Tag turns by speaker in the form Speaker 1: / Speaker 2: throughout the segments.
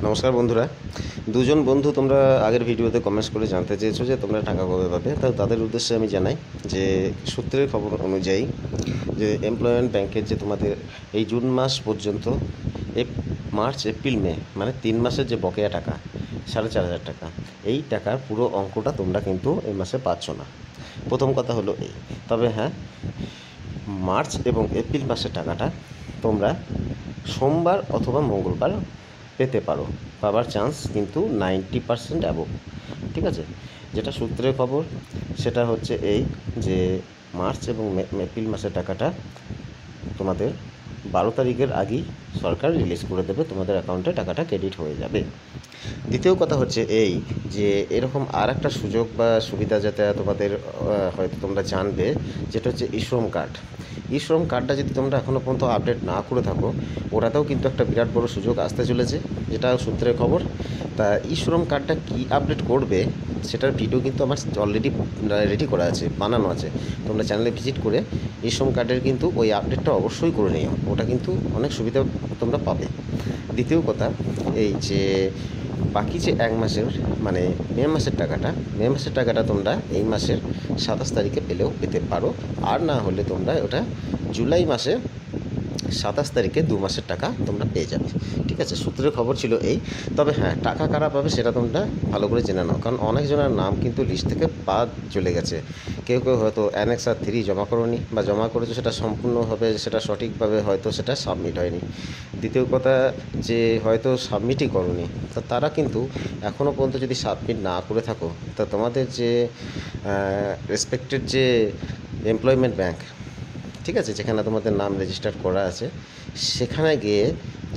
Speaker 1: নমস্কার বন্ধুরা। দুজন বন্ধু তোমরা আগের ভিডিওতে কমেন্টস করে জানতে চেয়েছো যে তোমরা টাকা কবে পাবে। তাদের উদ্দেশ্যে আমি জানাই যে সূত্রের খবর অনুযায়ী যে এমপ্লয়মেন্ট ব্যাংকের যে তোমাদের এই জুন মাস পর্যন্ত মার্চ এপ্রিল মে মানে 3 মাসের যে বকেয়া টাকা 4,500 টাকা, এই টাকার পুরো অঙ্কটা তোমরা কিন্তু এই মাসে পাচ্ছ না। প্রথম কথা হলো এই। তবে হ্যাঁ, মার্চ এবং এপ্রিল মাসের টাকাটা তোমরা সোমবার অথবা মঙ্গলবার পেতে পারো। পাবার চান্স কিন্তু 90% অ্যাবভ। ঠিক আছে, যেটা সূত্রের খবর সেটা হচ্ছে এই যে মার্চ এবং এপ্রিল মাসের টাকাটা তোমাদের 12 তারিখের আগেই সরকার রিলিজ করে দেবে, তোমাদের অ্যাকাউন্টে টাকাটা ক্রেডিট হয়ে যাবে। দ্বিতীয় কথা হচ্ছে এই যে এরকম আর একটা সুযোগ বা সুবিধা যাতে তোমাদের হয়তো তোমরা জানবে, যেটা হচ্ছে ই-শ্রম কার্ড। ই-শ্রম কার্ডটা যদি তোমরা এখনও পর্যন্ত আপডেট না করে থাকো, ওটাতেও কিন্তু একটা বিরাট বড় সুযোগ আসতে চলেছে, যেটা সূত্রের খবর। তা ই-শ্রম কার্ডটা কী আপডেট করবে সেটার ভিডিও কিন্তু আমার অলরেডি রেডি করা আছে, বানানো আছে। তোমরা চ্যানেলে ভিজিট করে ই-শ্রম কার্ডের কিন্তু ওই আপডেটটা অবশ্যই করে নিও, ওটা কিন্তু অনেক সুবিধা তোমরা পাবে। দ্বিতীয় কথা এই যে বাকি যে 1 মাসের মানে মে মাসের টাকাটা তোমরা এই মাসের 27 তারিখে পেলেও পেতে পারো, আর না হলে তোমরা ওটা জুলাই মাসে 27 তারিখে 2 মাসের টাকা তোমরা পেয়ে যাবে। ঠিক আছে, সূত্রের খবর ছিল এই। তবে হ্যাঁ, টাকা কারা পাবে সেটা তোমরা ভালো করে জেনে নাও, কারণ অনেকজনের নাম কিন্তু লিস্ট থেকে বাদ চলে গেছে। কেউ হয়তো অ্যানেক্সার 3 জমা করোনি, বা জমা করেছো সেটা সম্পূর্ণভাবে সেটা সঠিকভাবে হয়তো সেটা সাবমিট হয়নি। দ্বিতীয় কথা যে হয়তো সাবমিটই করোনি, তা তারা কিন্তু এখনও পর্যন্ত যদি সাবমিট না করে থাকো, তা তোমাদের যে রেসপেক্টেড যে এমপ্লয়মেন্ট ব্যাংক, ঠিক আছে, যেখানে তোমাদের নাম রেজিস্টার করা আছে, সেখানে গিয়ে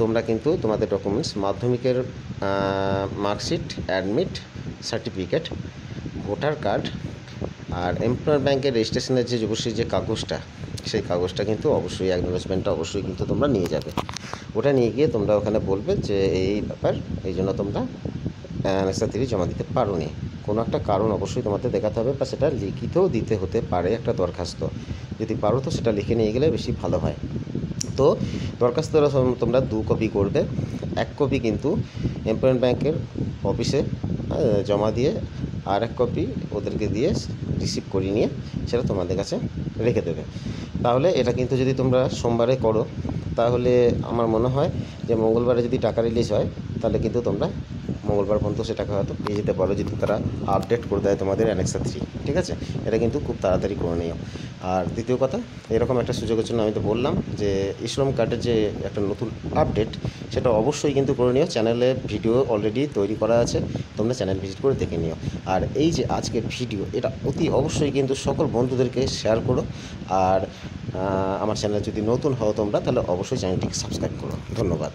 Speaker 1: তোমরা কিন্তু তোমাদের ডকুমেন্টস, মাধ্যমিকের marksheet, admit certificate, voter card আর এমপ্লয়মেন্ট ব্যাংকের রেজিস্ট্রেশনের যে অবশ্যই যে কাগজটা, সেই কাগজটা কিন্তু অবশ্যই অ্যাকনোলেজমেন্টটা অবশ্যই কিন্তু তোমরা নিয়ে যাবে। ওটা নিয়ে গিয়ে তোমরা ওখানে বলবে যে এই ব্যাপার, এই জন্য তোমরা অ্যানেক্সার 3 জমা দিতে পারো নি। কোনো একটা কারণ অবশ্যই তোমাদের দেখাতে হবে, বা সেটা লিখিতও দিতে হতে পারে, একটা দরখাস্ত যদি পারো তো সেটা লিখে নিয়ে গেলে বেশি ভালো হয়। তো দরখাস্ত তোমরা 2 কপি করবে। 1 কপি কিন্তু এমপ্লয়মেন্ট ব্যাংকের অফিসে জমা দিয়ে, আর 1 কপি ওদেরকে দিয়ে রিসিভ করিয়ে নিয়ে সেটা তোমাদের কাছে রেখে দেবে। তাহলে এটা কিন্তু যদি তোমরা সোমবারে করো, তাহলে আমার মনে হয় যে মঙ্গলবারে যদি টাকা রিলিজ হয়, তাহলে কিন্তু তোমরা মঙ্গলবার পর্যন্ত সে টাকা হয়তো পেয়ে যেতে পারো, যদি তারা আপডেট করে দেয় তোমাদের অ্যানেক্সার 3। ঠিক আছে, এটা কিন্তু খুব তাড়াতাড়ি করে নিও। আর দ্বিতীয় কথা, এরকম একটা সুযোগের জন্য আমি তো বললাম যে ই-শ্রম কার্ডের যে একটা নতুন আপডেট, সেটা অবশ্যই কিন্তু করে নিও। চ্যানেলে ভিডিও অলরেডি তৈরি করা আছে, তোমরা চ্যানেল ভিজিট করে দেখে নিও। আর এই যে আজকের ভিডিও, এটা অতি অবশ্যই কিন্তু সকল বন্ধুদেরকে শেয়ার করো। আর আমার চ্যানেল যদি নতুন হও তোমরা, তাহলে অবশ্যই চ্যানেলটিকে সাবস্ক্রাইব করো। ধন্যবাদ।